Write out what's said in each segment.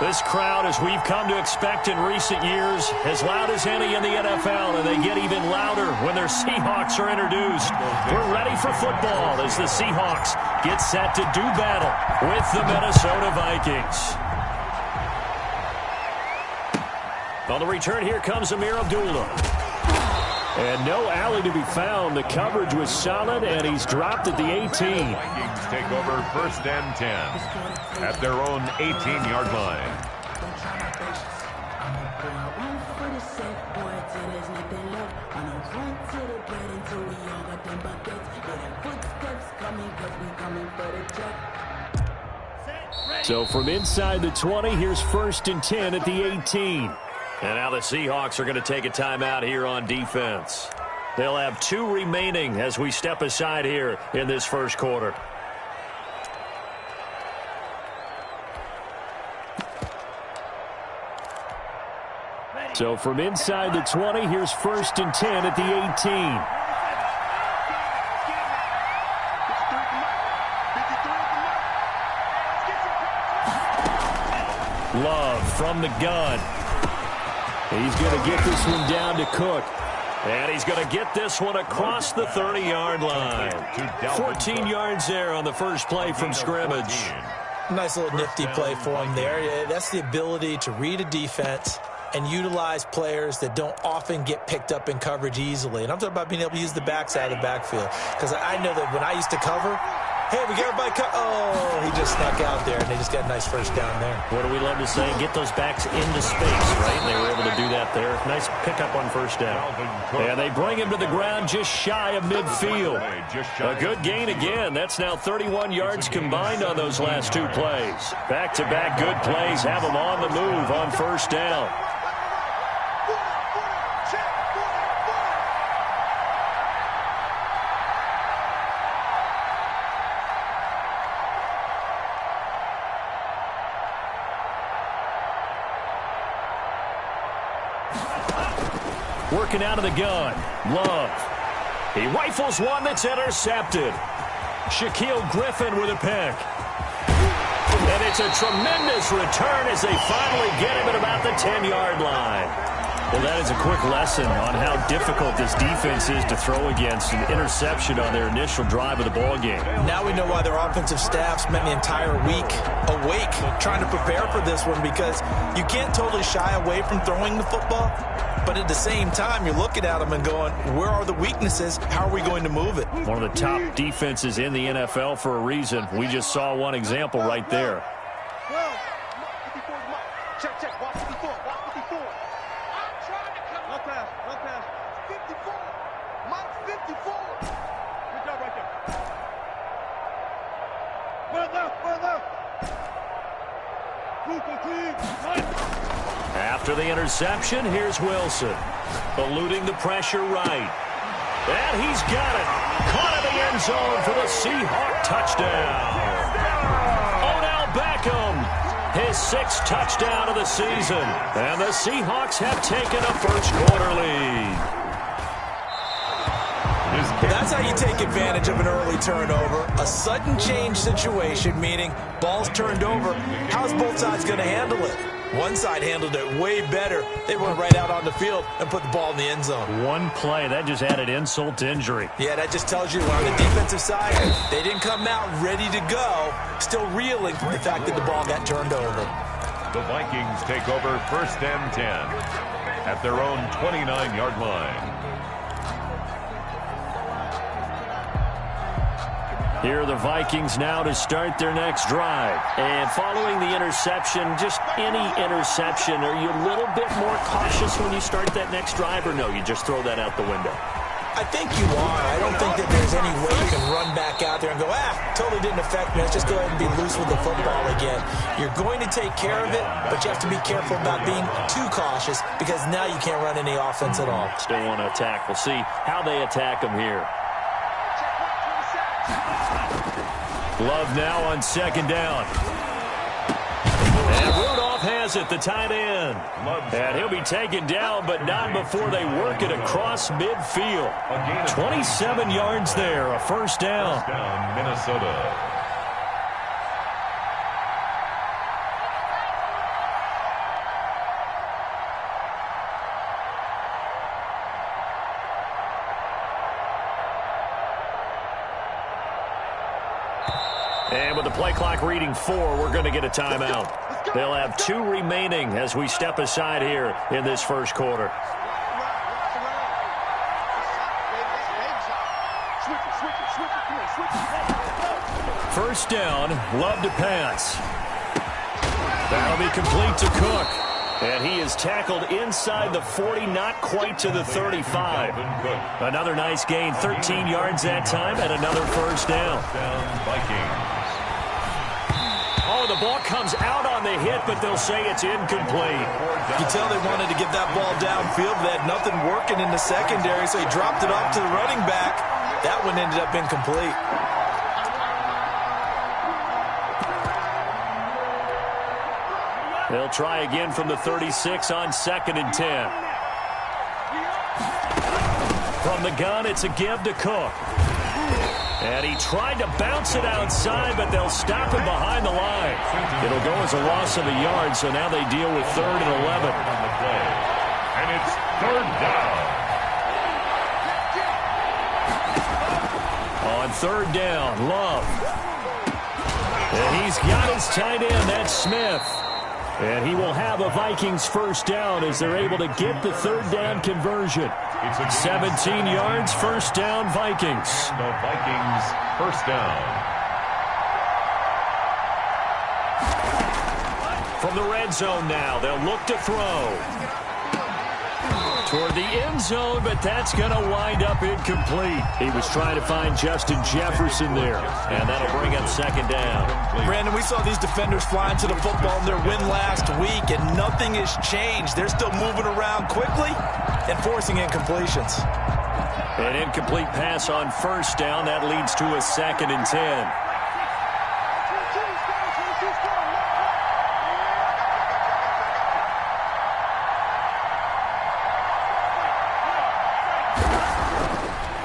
This crowd, as we've come to expect in recent years, as loud as any in the NFL, and they get even louder when their Seahawks are introduced. We're ready for football as the Seahawks get set to do battle with the Minnesota Vikings. On the return, here comes Amir Abdullah. And no alley to be found. The coverage was solid, and he's dropped at the 18. Vikings take over 1st and 10 at their own 18-yard line. So from inside the 20, here's 1st and 10 at the 18. And now the Seahawks are going to take a timeout here on defense. They'll have 2 remaining as we step aside here in this first quarter. So from inside the 20, here's 1st and 10 at the 18. Love from the gun. He's going to get this one down to Cook. And he's going to get this one across the 30-yard line. 14 yards there on the first play from scrimmage. Nice little nifty play for him there. That's the ability to read a defense and utilize players that don't often get picked up in coverage easily. And I'm talking about being able to use the backside of the backfield. Because I know that when I used to cover, hey, we got everybody oh, he just snuck out there, and they just got a nice first down there. What do we love to say? Get those backs into space, right? And they were able to do that there. Nice pickup on first down. And they bring him to the ground just shy of midfield. A good gain again. That's now 31 yards combined on those last 2 plays. Back-to-back good plays have them on the move on first down. Working out of the gun. Love. He rifles one that's intercepted. Shaquille Griffin with a pick. And it's a tremendous return as they finally get him at about the 10-yard line. Well, that is a quick lesson on how difficult this defense is to throw against. An interception on their initial drive of the ballgame. Now we know why their offensive staff spent the entire week awake trying to prepare for this one, because you can't totally shy away from throwing the football. But at the same time, you're looking at them and going, where are the weaknesses? How are we going to move it? One of the top defenses in the NFL for a reason. We just saw one example right there. Check, check. Watch 54. Watch 54. I'm trying to come. One pass. 54. Mike 54. Good job right there. Run left. After the interception, here's Wilson. Eluding the pressure right. And he's got it. Caught in the end zone for the Seahawk touchdown. Odell Beckham, his 6th touchdown of the season. And the Seahawks have taken a first quarter lead. That's how you take advantage of an early turnover. A sudden change situation, meaning ball's turned over. How's both sides going to handle it? One side handled it way better. They went right out on the field and put the ball in the end zone. One play, that just added insult to injury. Yeah, that just tells you on the defensive side, they didn't come out ready to go, still reeling from the fact that the ball got turned over. The Vikings take over 1st and 10 at their own 29-yard line. Here are the Vikings now to start their next drive. And following the interception, just any interception, are you a little bit more cautious when you start that next drive, or no, you just throw that out the window? I think you are. I don't think that there's any way you can run back out there and go, totally didn't affect me. Let's just go ahead and be loose with the football again. You're going to take care of it, but you have to be careful about being too cautious, because now you can't run any offense at all. Still want to attack. We'll see how they attack them here. Love now on 2nd down. And Rudolph has it, the tight end. And he'll be taken down, but not before they work it across midfield. 27 yards there, a first down. Minnesota. with the play clock reading 4, we're going to get a timeout. They'll have 2 remaining as we step aside here in this first quarter. First down, Love to pass. That'll be complete to Cook. And he is tackled inside the 40, not quite to the 35. Another nice gain, 13 yards that time, and another first down. Oh, the ball comes out on the hit, but they'll say it's incomplete. You can tell they wanted to get that ball downfield. They had nothing working in the secondary, so he dropped it off to the running back. That one ended up incomplete. They'll try again from the 36 on 2nd and 10. From the gun, it's a give to Cook. And he tried to bounce it outside, but they'll stop him behind the line. It'll go as a loss of a yard, so now they deal with 3rd and 11. And it's 3rd down. On 3rd down, Love. And he's got his tight end, that's Smith. And he will have a Vikings first down as they're able to get the 3rd down conversion. 17 yards, first down, Vikings. The Vikings first down. From the red zone now, they'll look to throw. Toward the end zone, but that's going to wind up incomplete. He was trying to find Justin Jefferson there, and that'll bring up 2nd down. Brandon, we saw these defenders flying to the football in their win last week, and nothing has changed. They're still moving around quickly and forcing incompletions. An incomplete pass on first down. That leads to a 2nd and 10.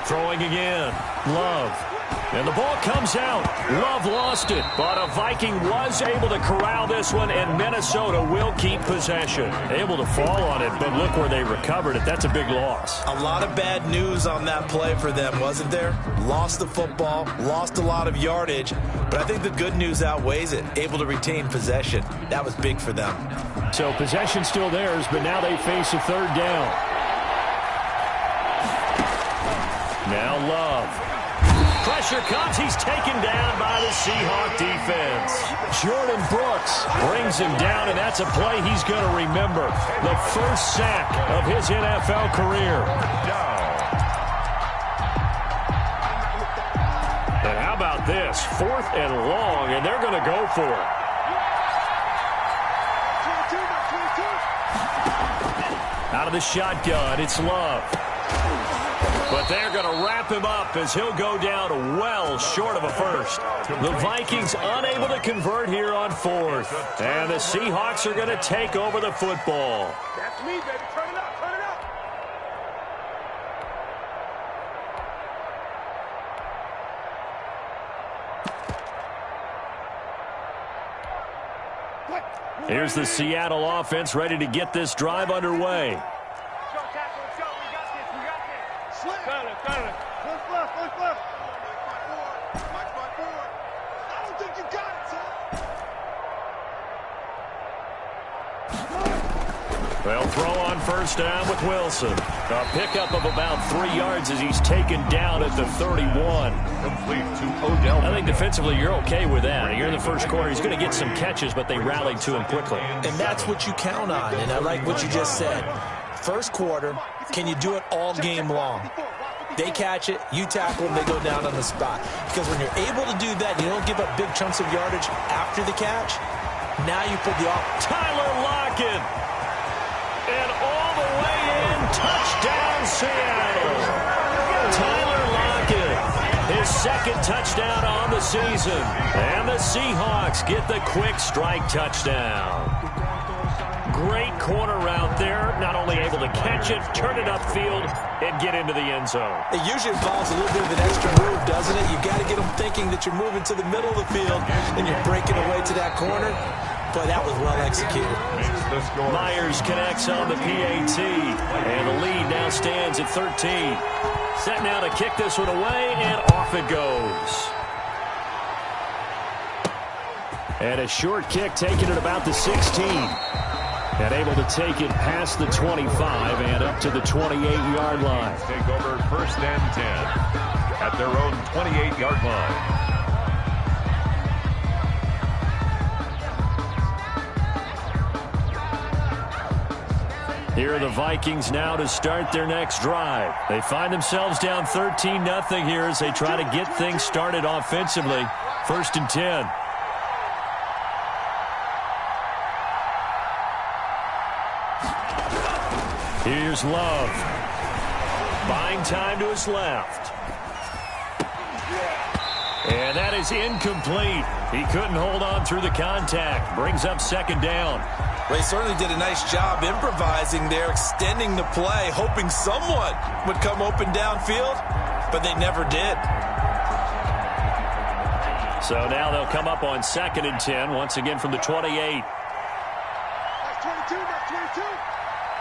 Throwing again, Love. And the ball comes out. Love lost it, but a Viking was able to corral this one, and Minnesota will keep possession. Able to fall on it, but look where they recovered it. That's a big loss. A lot of bad news on that play for them, wasn't there? Lost the football, lost a lot of yardage, but I think the good news outweighs it. Able to retain possession. That was big for them. So possession still theirs, but now they face a 3rd down. Now Love. Pressure comes. He's taken down by the Seahawk defense. Jordan Brooks brings him down, and that's a play he's going to remember. The first sack of his NFL career. And how about this? 4th and long, and they're going to go for it. Out of the shotgun, it's Love. But they're going to wrap him up as he'll go down well short of a first. The Vikings unable to convert here on 4th. And the Seahawks are going to take over the football. That's me, baby. Turn it up, turn it up. Here's the Seattle offense ready to get this drive underway. They'll throw on first down with Wilson. A pickup of about 3 yards as he's taken down at the 31. Complete to Odell. I think defensively you're okay with that. You're in the first quarter. He's going to get some catches, but they rallied to him quickly. And that's what you count on, and I like what you just said. First quarter, can you do it all game long? They catch it, you tackle them, they go down on the spot. Because when you're able to do that, you don't give up big chunks of yardage after the catch. Now you put the Tyler Lockett. And all the way in, touchdown Seattle. Tyler Lockett, his 2nd touchdown on the season. And the Seahawks get the quick strike touchdown. Great corner route there. Not only able to catch it, turn it upfield, and get into the end zone. It usually involves a little bit of an extra move, doesn't it? You've got to get them thinking that you're moving to the middle of the field and you're breaking away to that corner. Boy, that was well executed. Myers connects on the PAT, and the lead now stands at 13. Set now to kick this one away, and off it goes. And a short kick taken at about the 16. And able to take it past the 25 and up to the 28-yard line. Take over 1st and 10 at their own 28-yard line. Here are the Vikings now to start their next drive. They find themselves down 13-0 here as they try to get things started offensively. 1st and 10. Here's Love. Buying time to his left. And that is incomplete. He couldn't hold on through the contact. Brings up 2nd down. They certainly did a nice job improvising there, extending the play, hoping someone would come open downfield, but they never did. So now they'll come up on 2nd and 10, once again from the 28. That's 22, that's 22.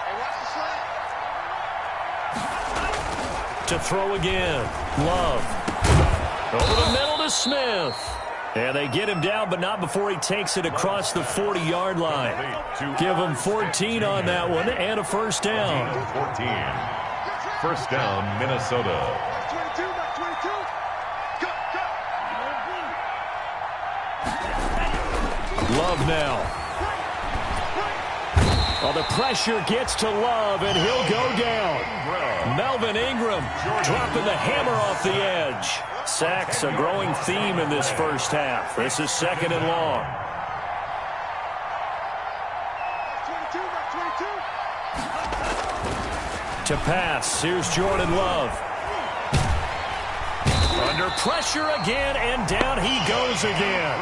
Hey, watch the slide. To throw again. Love. Over the middle to Smith. And they get him down, but not before he takes it across the 40-yard line. Give him 14 on that one and a 1st down. 14. 1st down, Minnesota. 22, that's 22. Go, go. Love now. Well, the pressure gets to Love, and he'll go down. Melvin Ingram dropping the hammer off the edge. Sacks a growing theme in this first half. This is 2nd and long. 22, To pass, here's Jordan Love. Under pressure again, and down he goes again.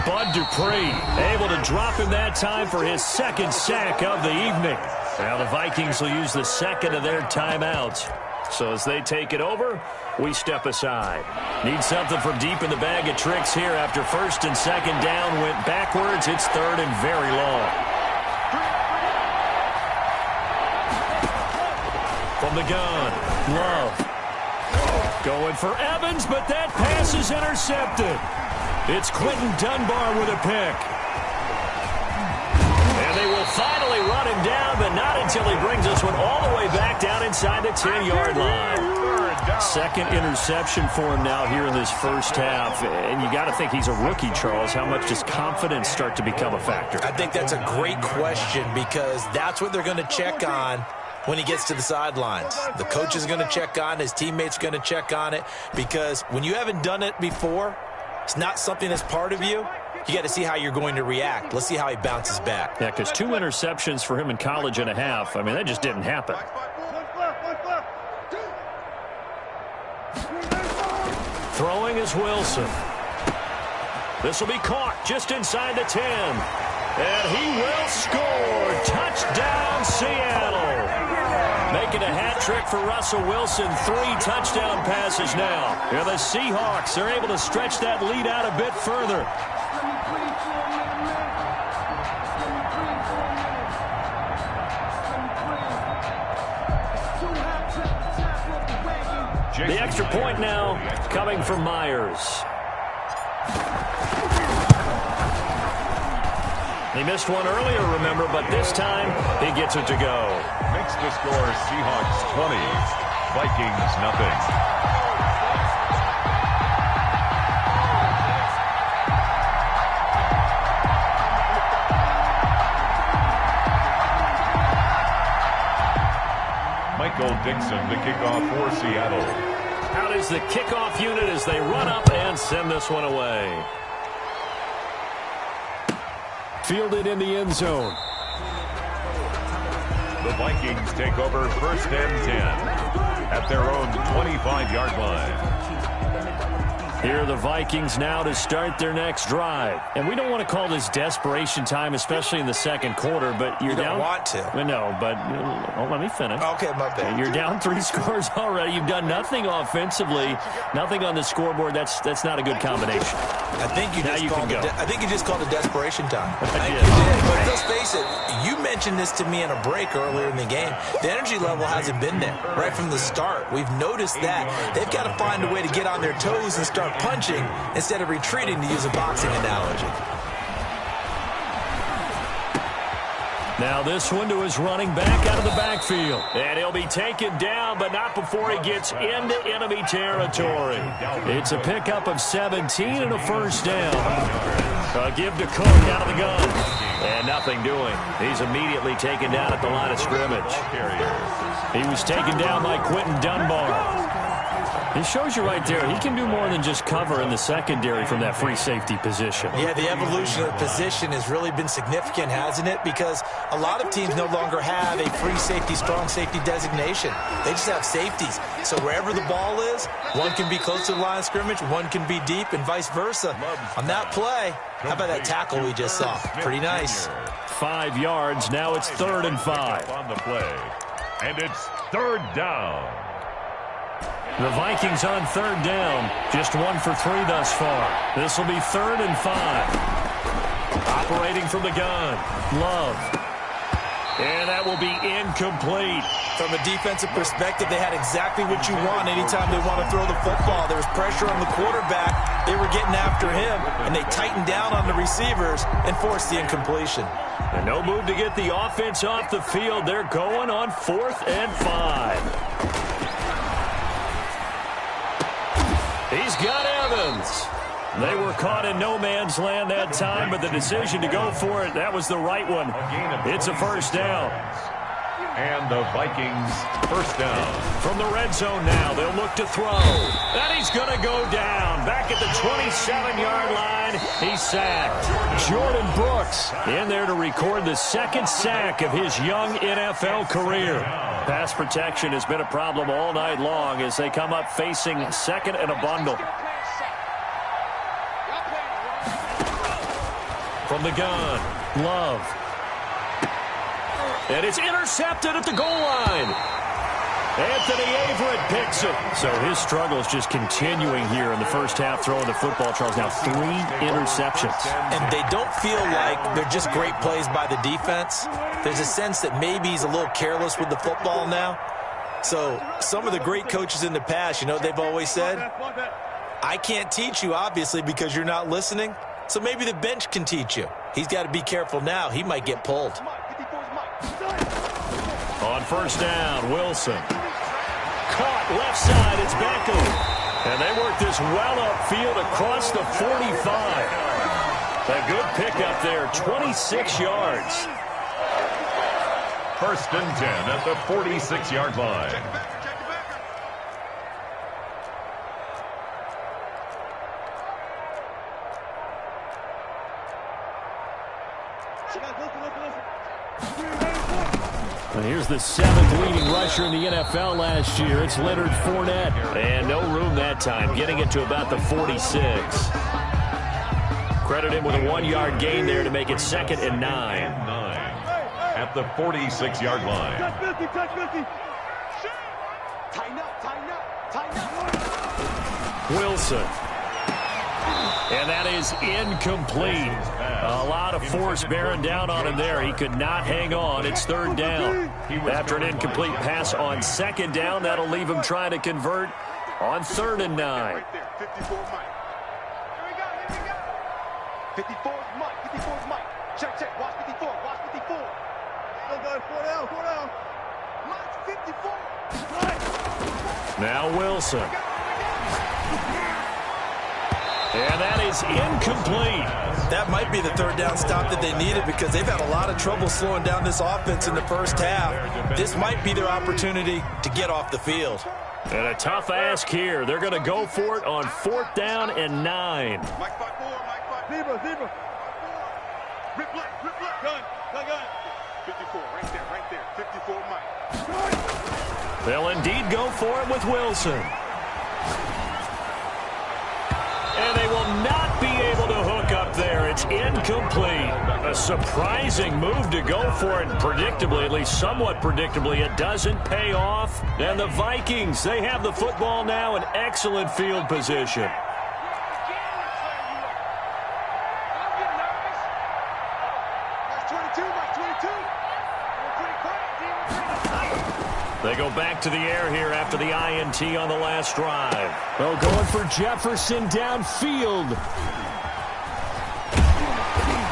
Bud Dupree able to drop him that time for his 2nd sack of the evening. Now the Vikings will use the 2nd of their timeouts. So as they take it over, we step aside. Need something from deep in the bag of tricks here after 1st and 2nd down went backwards. It's 3rd and very long. From the gun, Love. Going for Evans, but that pass is intercepted. It's Quentin Dunbar with a pick. And they will finally run him down, but not until he brings this one all the way back down inside the 10-yard line. 2nd interception for him now here in this first half. And you got to think he's a rookie, Charles. How much does confidence start to become a factor? I think that's a great question because that's what they're going to check on when he gets to the sidelines. The coach is going to check on, his teammates going to check on it, because when you haven't done it before, it's not something that's part of you. You got to see how you're going to react. Let's see how he bounces back. Yeah, because 2 interceptions for him in college and a half. I mean, that just didn't happen. Throwing is Wilson. This will be caught just inside the 10. And he will score. Touchdown, Seattle. Making a hat trick for Russell Wilson. 3 touchdown passes now. And the Seahawks are able to stretch that lead out a bit further. The extra point now coming from Myers. He missed one earlier, remember, but this time he gets it to go. Makes the score Seahawks 20, Vikings nothing. Michael Dixon to kick off for Seattle. Out is the kickoff unit as they run up and send this one away. Fielded in the end zone. The Vikings take over 1st and 10 at their own 25-yard line. Here are the Vikings now to start their next drive. And we don't want to call this desperation time, especially in the second quarter, but you're down. You don't want to. No, but let me finish. Okay, my bad. You're down 3 scores already. You've done nothing offensively, nothing on the scoreboard. That's not a good combination. I think you just called it desperation time. I think did. you did. But let's face it, you mentioned this to me in a break earlier in the game. The energy level hasn't been there right from the start. We've noticed that. They've got to find a way to get on their toes and start punching instead of retreating, to use a boxing analogy. Now this one to his running back out of the backfield. And he'll be taken down, but not before he gets into enemy territory. It's a pickup of 17 and a first down. A give to Cook out of the gun. And nothing doing. He's immediately taken down at the line of scrimmage. He was taken down by Quentin Dunbar. He shows you right there, he can do more than just cover in the secondary from that free safety position. Yeah, the evolution of the position has really been significant, hasn't it? Because a lot of teams no longer have a free safety, strong safety designation. They just have safeties. So wherever the ball is, one can be close to the line of scrimmage, one can be deep, and vice versa. On that play, how about that tackle we just saw? Pretty nice. 5 yards, now it's 3rd and 5. On the play, and it's 3rd down. The Vikings on 3rd down. Just 1 for 3 thus far. This will be 3rd and 5. Operating from the gun. Love. And that will be incomplete. From a defensive perspective, they had exactly what you want anytime they want to throw the football. There was pressure on the quarterback. They were getting after him, and they tightened down on the receivers and forced the incompletion. And no move to get the offense off the field. They're going on 4th and 5. He's got Evans. They were caught in no man's land that time, but the decision to go for it, that was the right one. It's a first down. And the Vikings first down. From the red zone now, they'll look to throw. And he's going to go down. Back at the 27-yard line, he's sacked. Jordan Brooks in there to record the 2nd sack of his young NFL career. Pass protection has been a problem all night long as they come up facing 2nd and a bundle. From the gun, Love. And it's intercepted at the goal line. Anthony Averett picks it. So his struggle is just continuing here in the first half, throwing the football. Charles, now 3 interceptions. And they don't feel like they're just great plays by the defense. There's a sense that maybe he's a little careless with the football now. So some of the great coaches in the past, you know, they've always said, I can't teach you, obviously, because you're not listening. So maybe the bench can teach you. He's got to be careful now. He might get pulled. On first down, Wilson. Caught left side, it's Beckham. And they work this well upfield across the 45. A good pickup there, 26 yards. 1st and 10 at the 46-yard line. And here's the 7th leading rusher in the NFL last year. It's Leonard Fournette. And no room that time, getting it to about the 46. Credit him with a 1-yard gain there to make it 2nd and 9. At the 46-yard line. Wilson. And that is incomplete. A lot of force bearing down on him there. He could not hang on. It's 3rd down. After an incomplete pass on 2nd down, that'll leave him trying to convert on 3rd and 9. 54 is Mike. 54 is Mike. Check. Watch 54. Watch 54. Go, 4 down. Mike's 54. Now Wilson. And that is incomplete. That might be the 3rd down stop that they needed because they've had a lot of trouble slowing down this offense in the first half. This might be their opportunity to get off the field. And a tough ask here. They're going to go for it on 4th down and 9. Mike 5-4. Zebra. Rip left. Gun. 54. Right there. 54 Mike. They'll indeed go for it with Wilson. And they will not be able to hook up there. It's incomplete. A surprising move to go for it. Predictably, at least somewhat predictably, it doesn't pay off. And the Vikings, they have the football now in excellent field position. They go back to the air here after the INT on the last drive. Well, going for Jefferson downfield.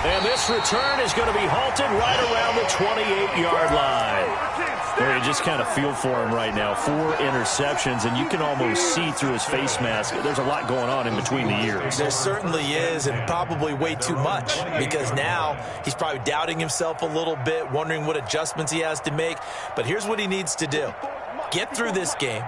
And this return is going to be halted right around the 28-yard line. There, you just kind of feel for him right now. 4 interceptions, and you can almost see through his face mask. There's a lot going on in between the ears. There certainly is, and probably way too much, because now he's probably doubting himself a little bit, wondering what adjustments he has to make. But here's what he needs to do. Get through this game,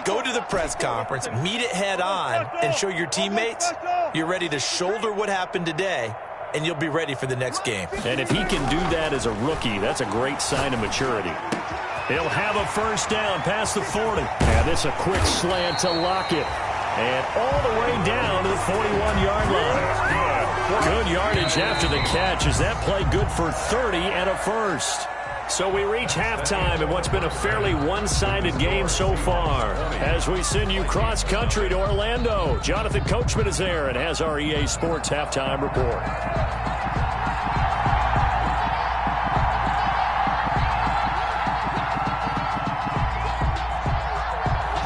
go to the press conference, meet it head on, and show your teammates you're ready to shoulder what happened today, and you'll be ready for the next game. And if he can do that as a rookie, that's a great sign of maturity. He'll have a first down past the 40. And this a quick slant to Lockett. And all the way down to the 41-yard line. Good yardage after the catch. Is that play good for 30 and a first? So we reach halftime in what's been a fairly one-sided game so far. As we send you cross-country to Orlando, Jonathan Coachman is there and has our EA Sports halftime report.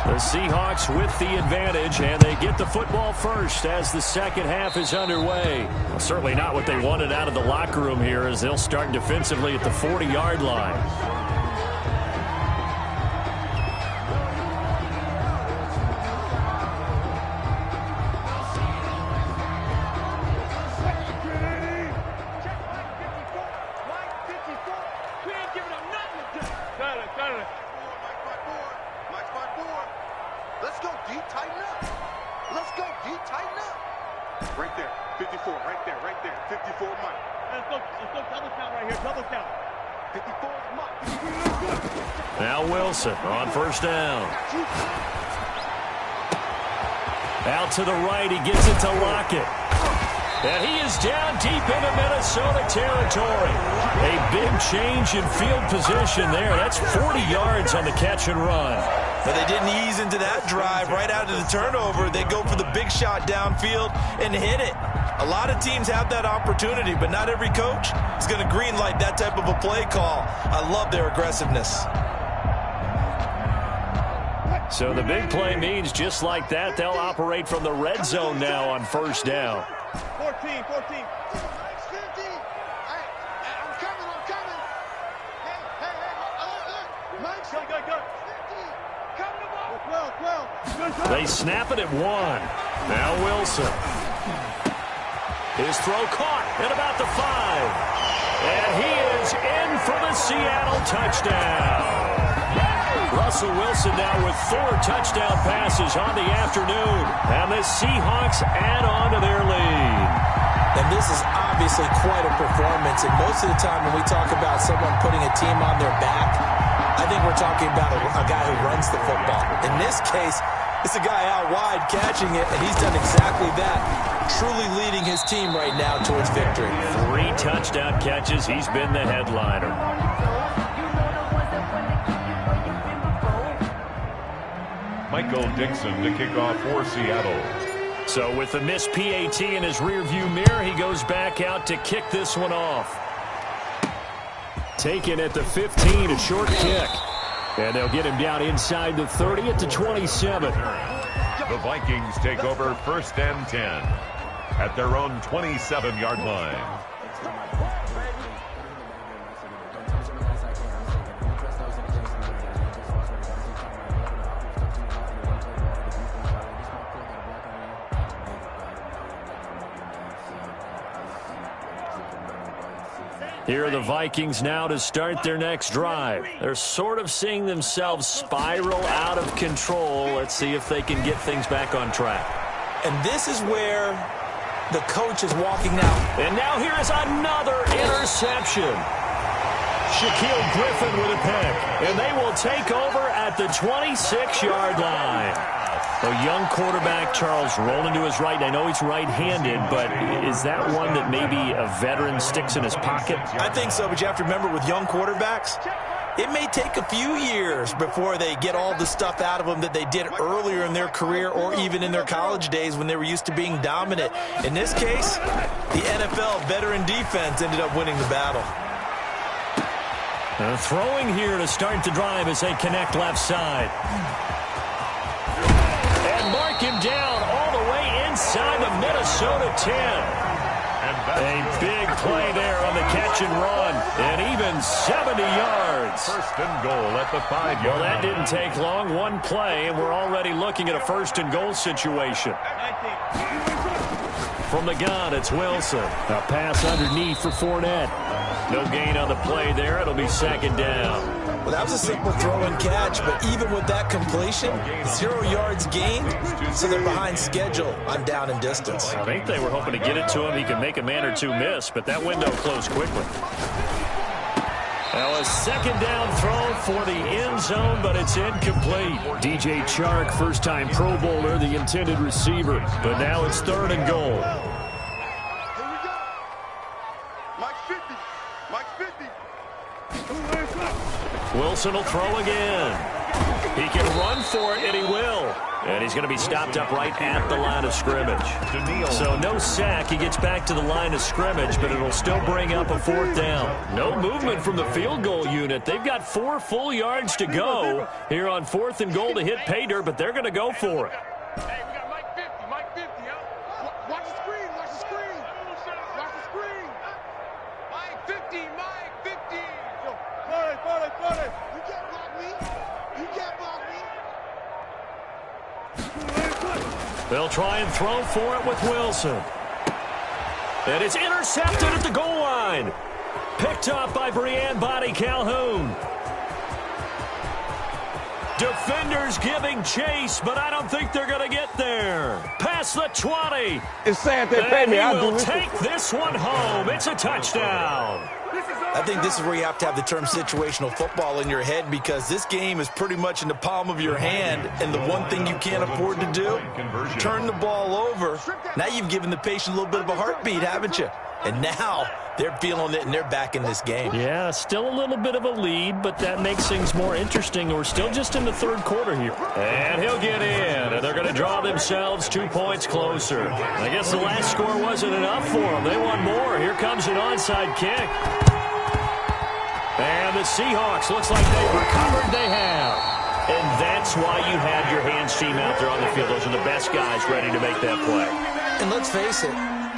The Seahawks with the advantage, and they get the football first as the second half is underway. Well, certainly not what they wanted out of the locker room here, as they'll start defensively at the 40-yard line. Let's go, D. Tighten up. Let's go, D. Tighten up. Right there. 54. Right there. Right there. 54 Mike. Let's go double count right here. Double count. 54 Mike. Now Wilson on first down. Out to the right. He gets it to Lockett. And he is down deep into Minnesota territory. A big change in field position there. That's 40 yards on the catch and run. But they didn't ease into that drive. Right out of the turnover, they go for the big shot downfield and hit it. A lot of teams have that opportunity, but not every coach is going to green light that type of a play call. I love their aggressiveness. So the big play means just like that, they'll operate from the red zone now on first down. 14. 50. I'm coming. Hey. Mike's go. They snap it at 1. Now Wilson. His throw caught at about the 5. And he is in for the Seattle touchdown. Russell Wilson now with 4 touchdown passes on the afternoon. And the Seahawks add on to their lead. And this is obviously quite a performance. And most of the time when we talk about someone putting a team on their back, I think we're talking about a guy who runs the football. In this case, it's a guy out wide catching it, and he's done exactly that, truly leading his team right now towards victory. 3 touchdown catches. He's been the headliner. Michael Dixon to kick off for Seattle. So with the missed PAT in his rearview mirror, he goes back out to kick this one off. Taken at the 15, a short kick. And they'll get him down inside the 30 at the 27. The Vikings take over first and 10 at their own 27-yard line. Here are the Vikings now to start their next drive. They're sort of seeing themselves spiral out of control. Let's see if they can get things back on track. And this is where the coach is walking now. And now here is another interception. Shaquille Griffin with a pick. And they will take over at the 26-yard line. A young quarterback, Charles, rolling to his right. I know he's right-handed, but is that one that maybe a veteran sticks in his pocket? I think so, but you have to remember with young quarterbacks, it may take a few years before they get all the stuff out of them that they did earlier in their career or even in their college days when they were used to being dominant. In this case, the NFL veteran defense ended up winning the battle. Throwing here to start the drive as they connect left side. And mark him down all the way inside the Minnesota 10. A big play there on the catch and run, and even 70 yards. First and goal at the 5-yard line. Well, that didn't take long. One play, and we're already looking at a first and goal situation. From the gun, it's Wilson. A pass underneath for Fournette. No gain on the play there. It'll be second down. Well, that was a simple throw and catch, but even with that completion, 0 yards gained, so they're behind schedule on down and distance. I think they were hoping to get it to him. He could make a man or two miss, but that window closed quickly. Now a second down throw for the end zone, but it's incomplete. DJ Chark, first-time Pro Bowler, the intended receiver, but now it's third and goal. Wilson will throw again. He can run for it, and he will. And he's going to be stopped up right at the line of scrimmage. So no sack. He gets back to the line of scrimmage, but it'll still bring up a fourth down. No movement from the field goal unit. They've got 4 full yards to go here on fourth and goal to hit pay dirt, but they're going to go for it. Hey, we got Mike 50, Mike 50, huh? Watch the screen, watch the screen. Watch the screen. Mike 50, Mike 50. Got it. You can't block me. You can't block me. They'll try and throw for it with Wilson. And it's intercepted at the goal line. Picked up by Brianne Body Calhoun. Defenders giving chase, but I don't think they're going to get there. Past the 20. It's sad they paid me. And he will take this one home. It's a touchdown. I think this is where you have to have the term situational football in your head, because this game is pretty much in the palm of your hand, and the one thing you can't afford to do, turn the ball over. Now you've given the patient a little bit of a heartbeat, haven't you? And now they're feeling it, and they're back in this game. Yeah, still a little bit of a lead, but that makes things more interesting. We're still just in the third quarter here. And he'll get in, and they're going to draw themselves 2 points closer. I guess the last score wasn't enough for them. They want more. Here comes an onside kick. And the Seahawks, looks like they've recovered. They have. And that's why you have your hands team out there on the field. Those are the best guys ready to make that play. And let's face it,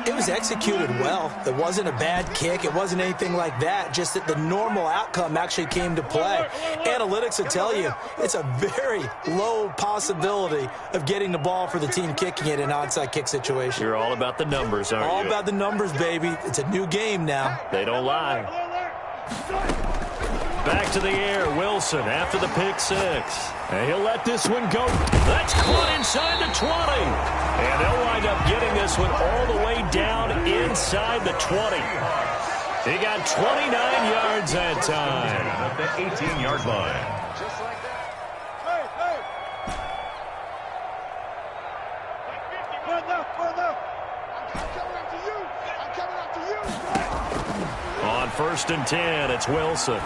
it was executed well. It wasn't a bad kick. It wasn't anything like that. Just that the normal outcome actually came to play. Analytics will tell you it's a very low possibility of getting the ball for the team kicking it in an onside kick situation. You're all about the numbers, aren't you? All about the numbers, baby. It's a new game now. They don't lie. Back to the air, Wilson after the pick six. And he'll let this one go. That's caught inside the 20. And they'll wind up getting this one all the way down inside the 20. He got 29 yards that time. At the 18-yard line. Just like that. Hey. Further. I'm coming up to you. On first and 10, it's Wilson.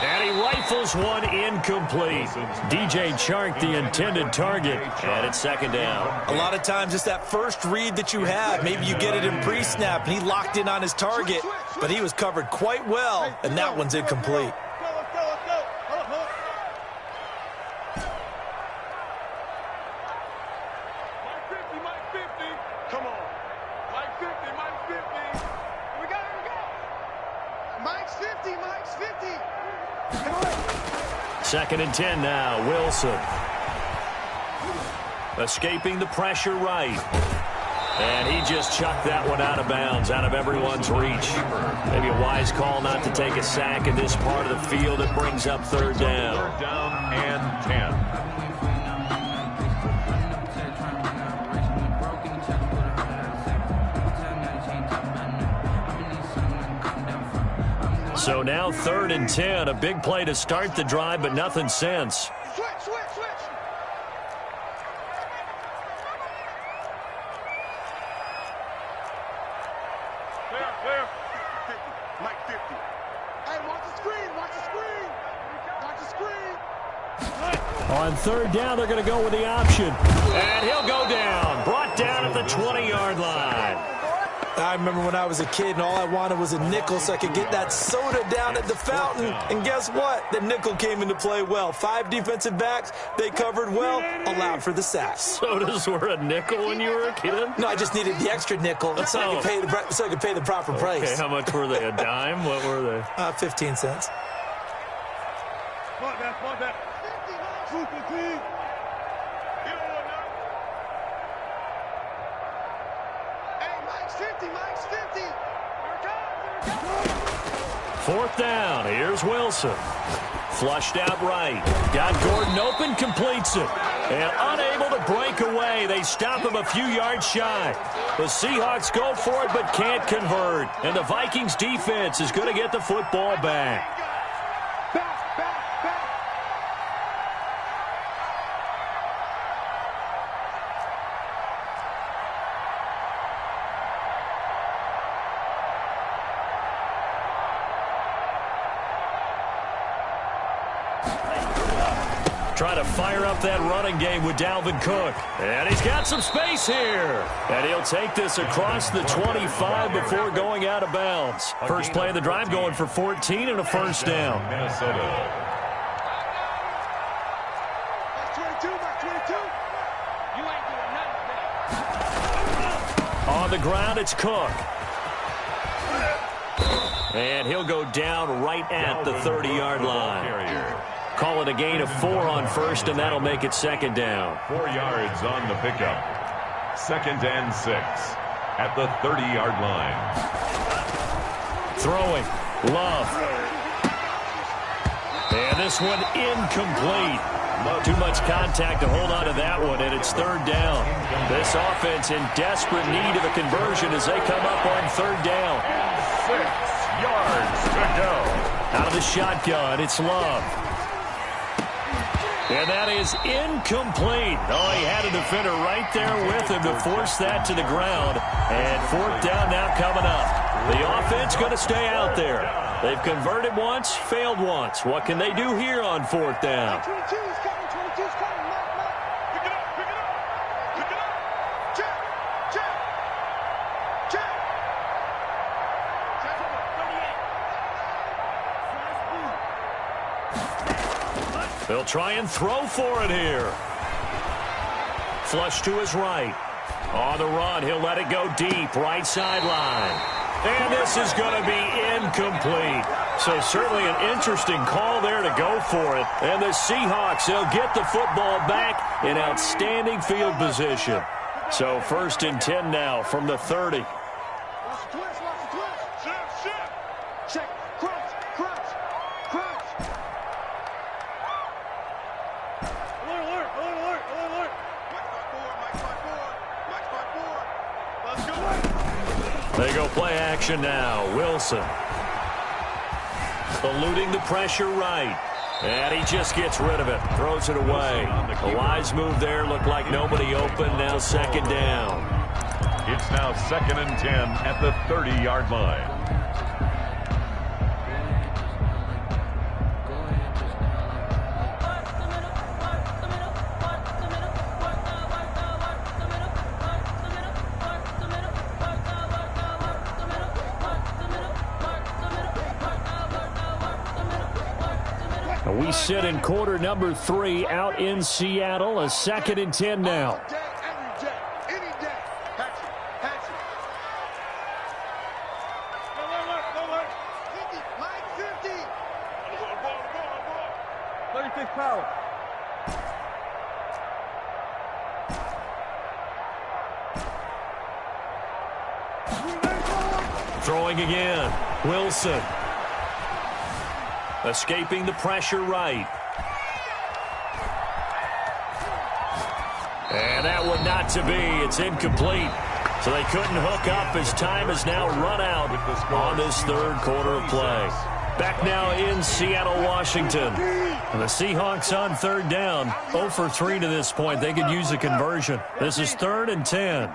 And he rifles one incomplete. DJ Chark, the intended target, and it's second down. A lot of times it's that first read that you have. Maybe you get it in pre-snap, and he locked in on his target, but he was covered quite well, and that one's incomplete. Come on. Mike 50. We got it. Mike's 50. Come on. Second and 10 now, Wilson. Escaping the pressure right. And he just chucked that one out of bounds, out of everyone's reach. Maybe a wise call not to take a sack in this part of the field. It brings up third down. Third down and 10. So now third and 10, a big play to start the drive, but nothing since. Switch. Clear. 50. Mike 50. Hey, watch the screen. On third down, they're going to go with the option. And he'll go down. Brought down at the 20-yard line. I remember when I was a kid and all I wanted was a nickel so I could get that soda down at the fountain. And guess what? The nickel came into play well. 5 defensive backs, they covered well, allowed for the sack. Sodas were a nickel when you were a kid? No, I just needed the extra nickel so I could pay the proper price. Okay, how much were they? A dime? What were they? 15 cents. Fourth down. Here's Wilson. Flushed out right. Got Gordon open, completes it. And unable to break away. They stop him a few yards shy. The Seahawks go for it but can't convert. And the Vikings defense is going to get the football back. Trying to fire up that running game with Dalvin Cook. And he's got some space here. And he'll take this across the 25 before going out of bounds. First play of the drive going for 14 and a first down. Minnesota. On the ground, it's Cook. And he'll go down right at the 30-yard line. Call it a gain of 4 on first, and that'll make it second down. 4 yards on the pickup. 2nd and 6 at the 30-yard line. Throwing. Love. And this one incomplete. Too much contact to hold on to that one, and it's 3rd down. This offense in desperate need of a conversion as they come up on 3rd down. 6 yards to go. Out of the shotgun, it's Love. And that is incomplete. Oh, he had a defender right there with him to force that to the ground. And 4th down now coming up. The offense going to stay out there. They've converted once, failed once. What can they do here on 4th down? They'll try and throw for it here. Flush to his right. On the run, he'll let it go deep, right sideline. And this is going to be incomplete. So certainly an interesting call there to go for it. And the Seahawks, they'll get the football back in outstanding field position. So 1st and 10 now from the 30. They go play action now. Wilson. Eluding the pressure right. And he just gets rid of it. Throws it away. A wise move there. Looked like nobody open. Now 2nd down. It's now 2nd and 10 at the 30-yard line. We sit in quarter number 3 out in Seattle. A 2nd and 10 now. Throwing again. Wilson. Escaping the pressure right. And that one not to be. It's incomplete. So they couldn't hook up as time has now run out on this 3rd quarter of play. Back now in Seattle, Washington. And the Seahawks on 3rd down. 0 for 3 to this point. They could use a conversion. This is 3rd and 10.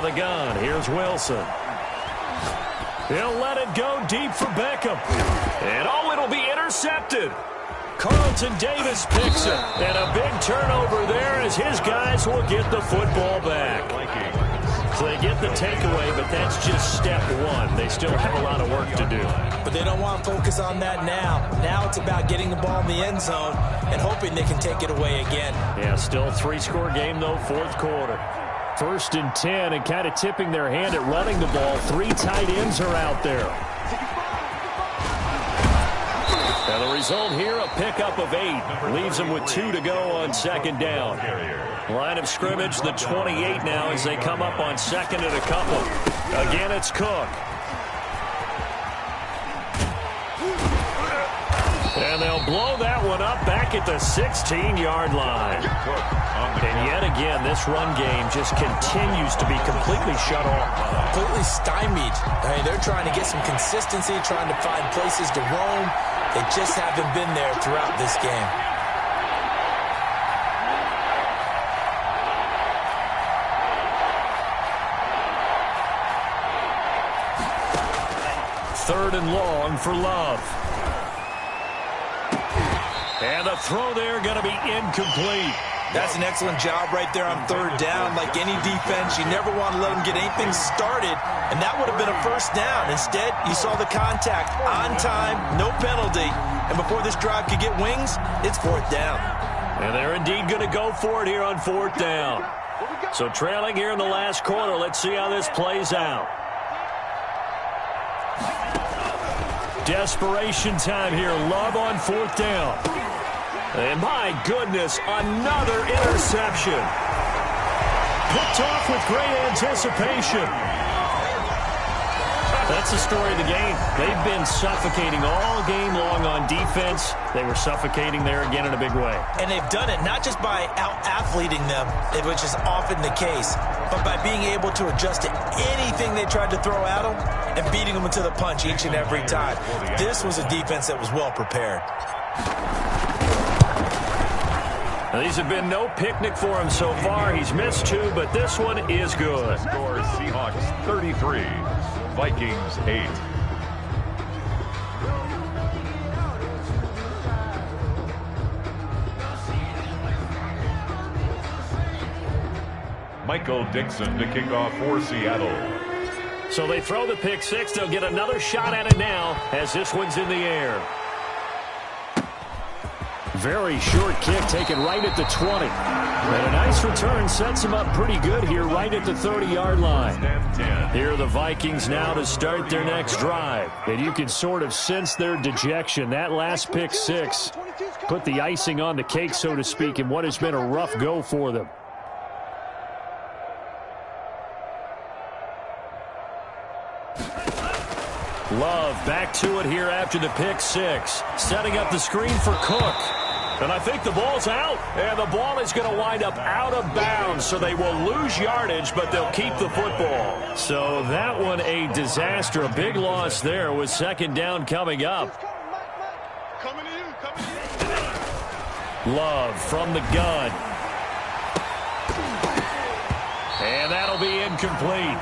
the gun, here's Wilson. He'll let it go deep for Beckham. And it'll be intercepted. Carlton Davis picks it. And a big turnover there as his guys will get the football back. So they get the takeaway, but that's just step one. They still have a lot of work to do. But they don't want to focus on that now. Now it's about getting the ball in the end zone and hoping they can take it away again. Yeah, still 3-score game, though, fourth quarter. 1st and 10, and kind of tipping their hand at running the ball. 3 tight ends are out there. And the result here, a pickup of 8. Leaves them with 2 to go on 2nd down. Line of scrimmage, the 28 now as they come up on 2nd and a couple. Again, it's Cook. And they'll blow that one up back at the 16-yard line. And yet again, this run game just continues to be completely shut off. Completely stymied. I mean, they're trying to get some consistency, trying to find places to roam. They just haven't been there throughout this game. Third and long for Love. And the throw there going to be incomplete. That's an excellent job right there on 3rd down. Like any defense, you never want to let them get anything started, and that would have been a 1st down. Instead, you saw the contact on time, no penalty, and before this drive could get wings, it's 4th down. And they're indeed going to go for it here on 4th down. So trailing here in the last quarter, let's see how this plays out. Desperation time here. Love on 4th down. And my goodness, another interception. Picked off with great anticipation. That's the story of the game. They've been suffocating all game long on defense. They were suffocating there again in a big way. And they've done it not just by out-athleting them, which is often the case, but by being able to adjust to anything they tried to throw at them and beating them into the punch each and every time. This was a defense that was well prepared. Now, these have been no picnic for him so far. He's missed 2, but this one is good. Score Seahawks 33, Vikings 8. Michael Dixon to kick off for Seattle. So they throw the pick 6. They'll get another shot at it now as this one's in the air. Very short kick taken right at the 20. And a nice return sets him up pretty good here right at the 30-yard line. Here are the Vikings now to start their next drive. And you can sort of sense their dejection. That last pick 6 put the icing on the cake, so to speak, in what has been a rough go for them. Love back to it here after the pick 6. Setting up the screen for Cook. And I think the ball's out. And the ball is going to wind up out of bounds, so they will lose yardage, but they'll keep the football. So that one a disaster. A big loss there with 2nd down coming up. Love from the gun. And that'll be incomplete.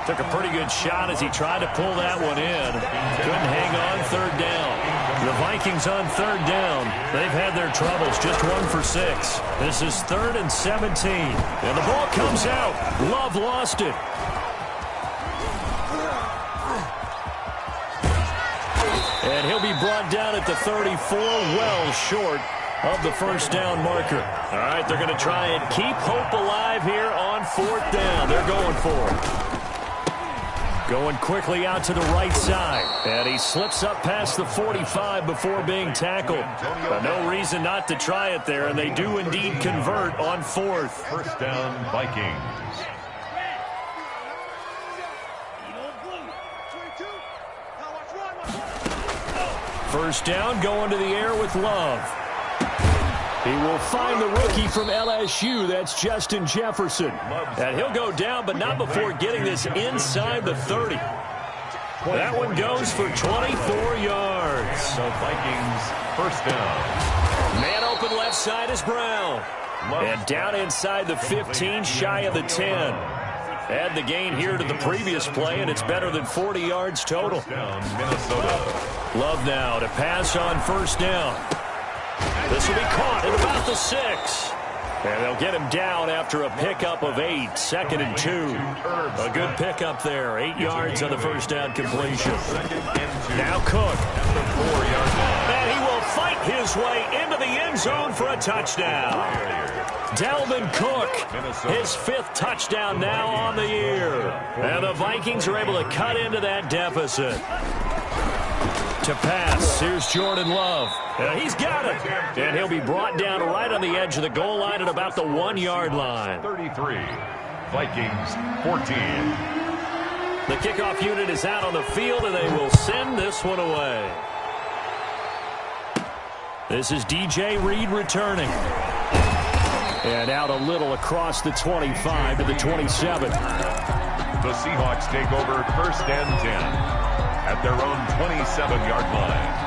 Took a pretty good shot as he tried to pull that one in. Couldn't hang on 3rd down. The Vikings on 3rd down. They've had their troubles. Just 1 for 6. This is 3rd and 17. And the ball comes out. Love lost it. And he'll be brought down at the 34, well short of the 1st down marker. All right, they're going to try and keep hope alive here on 4th down. They're going for it. Going quickly out to the right side. And he slips up past the 45 before being tackled. But no reason not to try it there, and they do indeed convert on 4th. 1st down, Vikings. First down, going to the air with Love. He will find the rookie from LSU. That's Justin Jefferson. And he'll go down, but not before getting this inside the 30. That one goes for 24 yards. So Vikings 1st down. Man open left side is Brown. And down inside the 15, shy of the 10. Add the gain here to the previous play, and it's better than 40 yards total. First down, Minnesota. Love now to pass on first down. This will be caught at about the 6. And they'll get him down after a pickup of 8, 2nd and 2. A good pickup there, 8 yards on the first down completion. Now Cook. And he will fight his way into the end zone for a touchdown. Dalvin Cook, his 5th touchdown now on the year. And the Vikings are able to cut into that deficit. To pass, here's Jordan Love. He's got it. And he'll be brought down right on the edge of the goal line at about the 1-yard line. 33, Vikings 14. The kickoff unit is out on the field, and they will send this one away. This is DJ Reed returning. And out a little across the 25 to the 27. The Seahawks take over first and 10. At their own 27-yard line.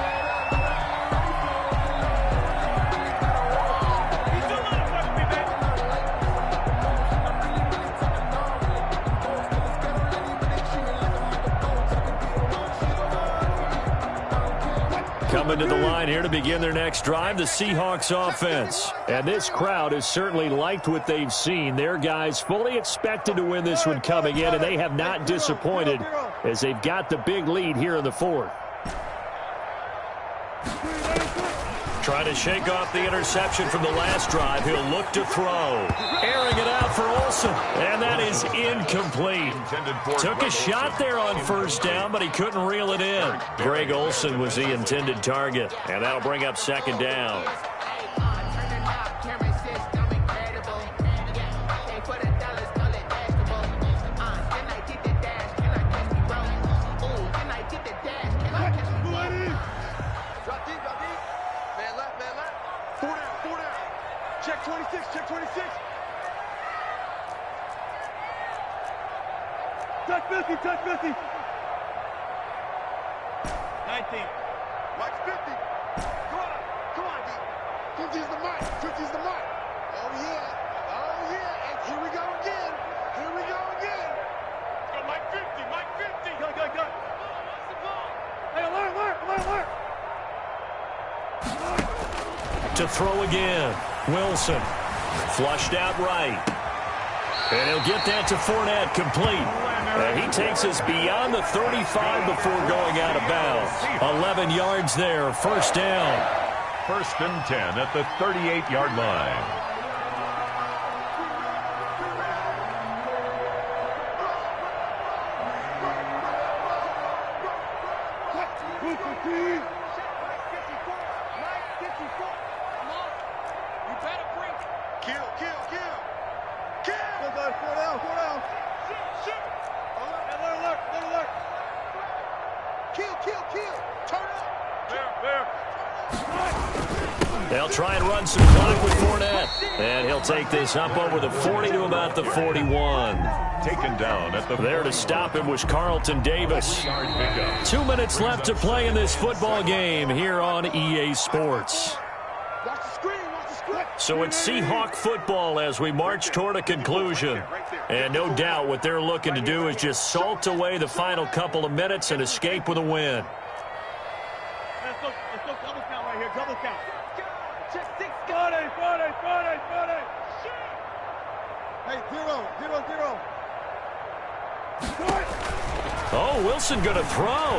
Coming to the line here to begin their next drive, the Seahawks offense. And this crowd has certainly liked what they've seen. Their guys fully expected to win this one coming in, and they have not disappointed as they've got the big lead here in the 4th. Trying to shake off the interception from the last drive. He'll look to throw. Airing it out for Olsen. And that is incomplete. Took a shot there on first down, but he couldn't reel it in. Greg Olsen was the intended target. And that'll bring up second down. Check 26, check 26. Touch 50, touch 50. 19. Watch 50. Come on, D. 50's the mark, 50's the mark. Oh, yeah, and here we go again. Go, Mike 50, Mike 50. Go. Hey, alert. To throw again. Wilson. Flushed out right. And he'll get that to Fournette complete. And he takes us beyond the 35 before going out of bounds. 11 yards there, first down. First and 10 at the 38-yard line. They'll try and run some clock with Fournette. And he'll take this up over the 40 to about the 41. Taken down at the there to stop him was Carlton Davis. 2 minutes left to play in this football game here on EA Sports. So it's Seahawk football as we march toward a conclusion. And no doubt what they're looking to do is just salt away the final couple of minutes and escape with a win. Let's go double count right here, double count. Check 6, 40. Hey, 0. Oh, Wilson going to throw.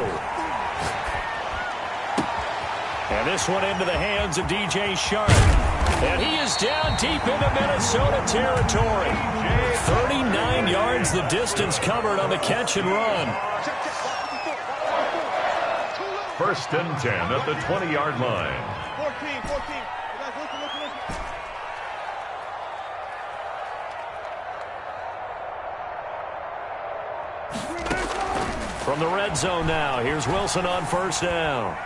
And this one into the hands of DJ Sharp. And he is down deep into Minnesota territory. 39 yards the distance covered on the catch and run. First and 10 at the 20-yard line. 14. Guys, listen. From the red zone now, here's Wilson on first down.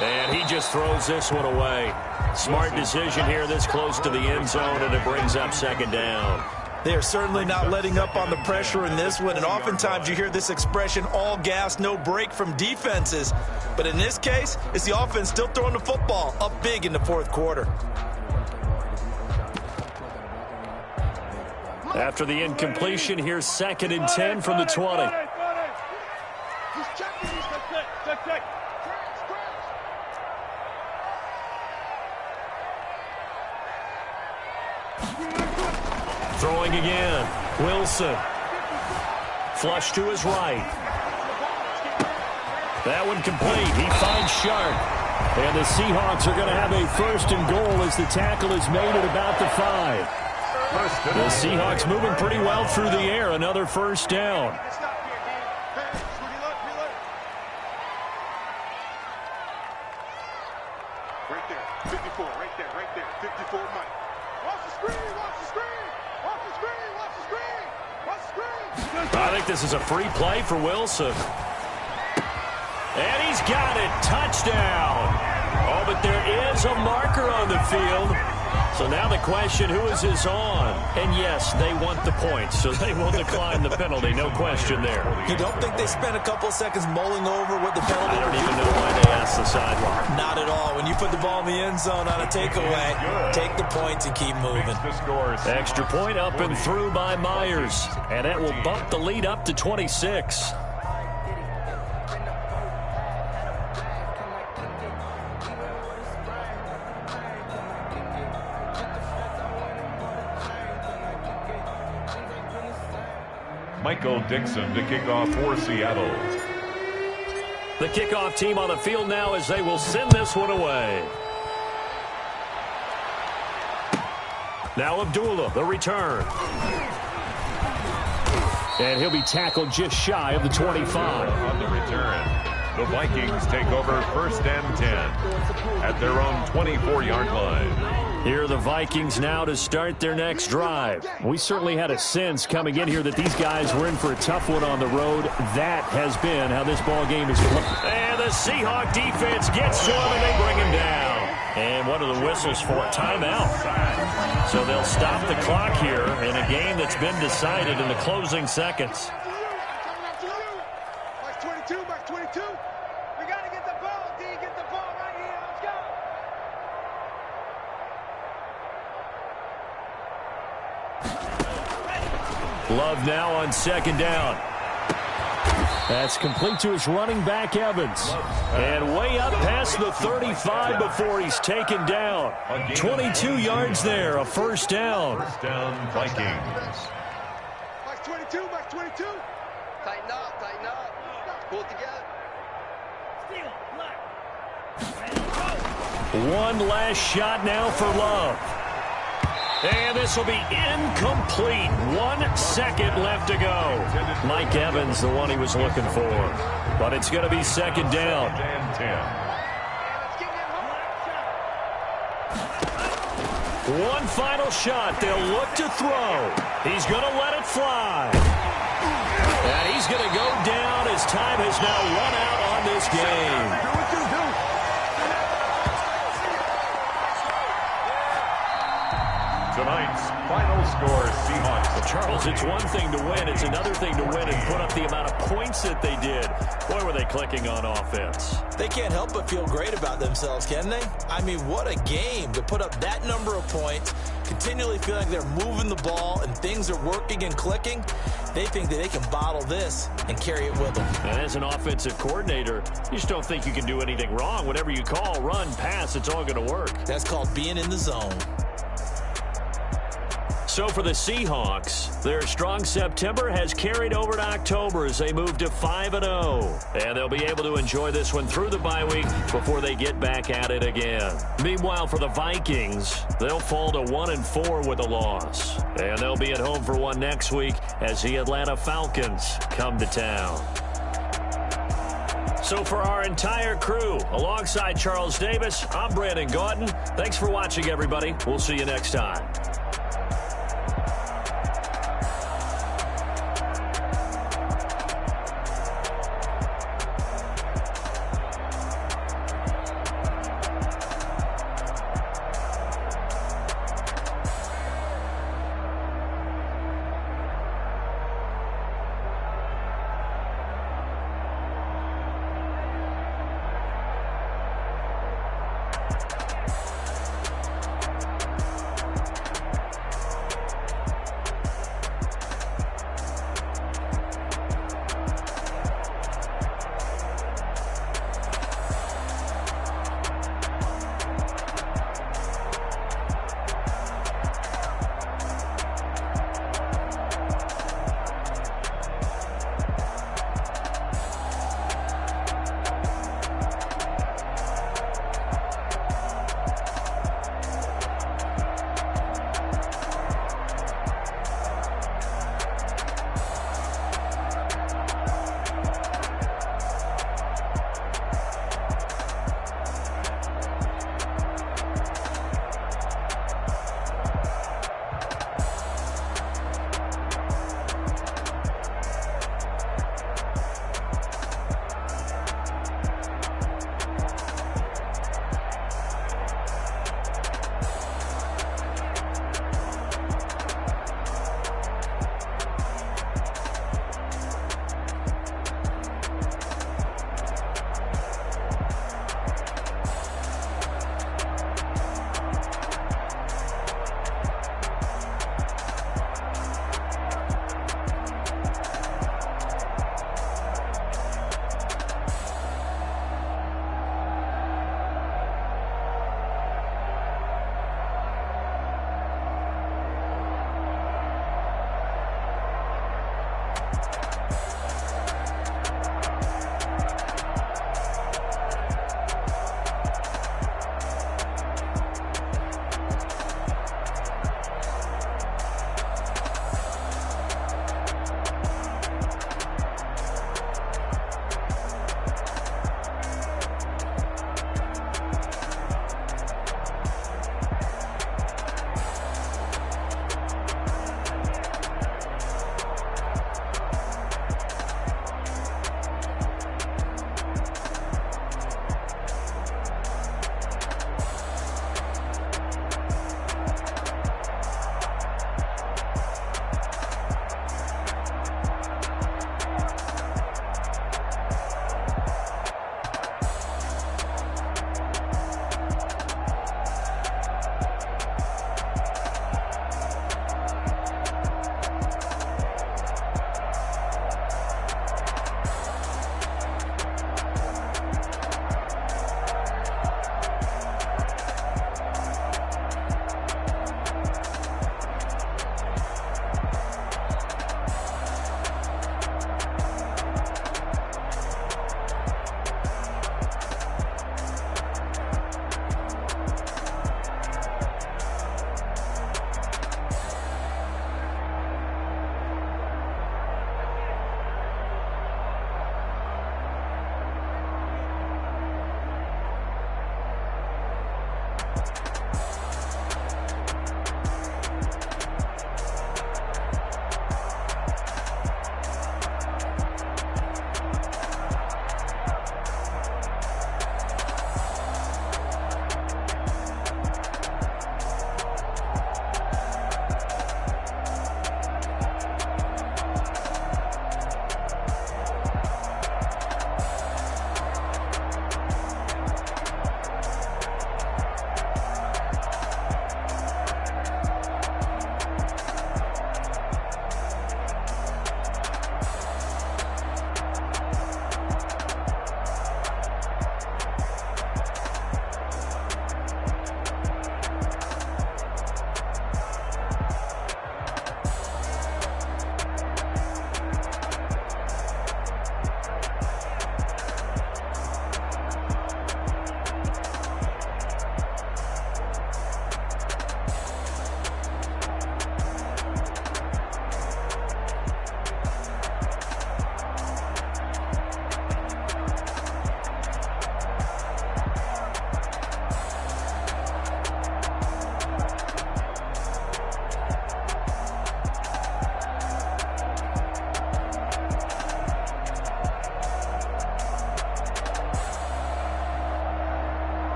And he just throws this one away. Smart decision here this close to the end zone, and it brings up second down. They are certainly not letting up on the pressure in this one, and oftentimes you hear this expression, all gas, no break from defenses. But in this case, it's the offense still throwing the football up big in the fourth quarter. After the incompletion, here's 2nd and 10 from the 20. He's checking. Check. Throwing again. Wilson. Flush to his right. That one complete. He finds Sharp. And the Seahawks are going to have a 1st and goal as the tackle is made at about the 5. The Seahawks moving pretty well through the air. Another 1st down. Right there. 54. Right there. 54 Mike. Watch the screen. I think this is a free play for Wilson. And he's got it. Touchdown. Oh, but there is a marker on the field. So now the question, who is this on? And yes, they want the points, so they will decline the penalty. No question there. You don't think they spent a couple seconds mulling over what the penalty? I don't even know why they asked the sideline. Not at all. When you put the ball in the end zone on a takeaway, take the points and keep moving. Extra point up and through by Myers. And that will bump the lead up to 26. Michael Dixon to kick off for Seattle. The kickoff team on the field now as they will send this one away. Now Abdullah, the return. And he'll be tackled just shy of the 25. On the return, the Vikings take over 1st and 10 at their own 24-yard line. Here are the Vikings now to start their next drive. We certainly had a sense coming in here that these guys were in for a tough one on the road. That has been how this ball game is played. And the Seahawk defense gets to him and they bring him down. And what are the whistles for? Timeout. So they'll stop the clock here in a game that's been decided in the closing seconds. Max 22. We got to get the ball, D. Get the ball right here. Let's go. Love now on 2nd down. That's complete to his running back, Evans. And way up past the 35 before he's taken down. 22 yards there, a 1st down. 1st down, Vikings. Max 22. Tighten up. Pull it together. One last shot now for Love. And this will be incomplete. 1 second left to go. Mike Evans, the one he was looking for. But it's going to be 2nd down. And 10. One final shot. They'll look to throw. He's going to let it fly. And he's going to go down as time has now run out on this game. Tonight's final score, Seahawks. Well, Charles, it's one thing to win. It's another thing to win and put up the amount of points that they did. Boy, were they clicking on offense. They can't help but feel great about themselves, can they? I mean, what a game to put up that number of points, continually feel like they're moving the ball and things are working and clicking. They think that they can bottle this and carry it with them. And as an offensive coordinator, you just don't think you can do anything wrong. Whatever you call, run, pass, it's all going to work. That's called being in the zone. So for the Seahawks, their strong September has carried over to October as they move to 5-0. And they'll be able to enjoy this one through the bye week before they get back at it again. Meanwhile, for the Vikings, they'll fall to 1-4 with a loss. And they'll be at home for one next week as the Atlanta Falcons come to town. So for our entire crew, alongside Charles Davis, I'm Brandon Gordon. Thanks for watching, everybody. We'll see you next time.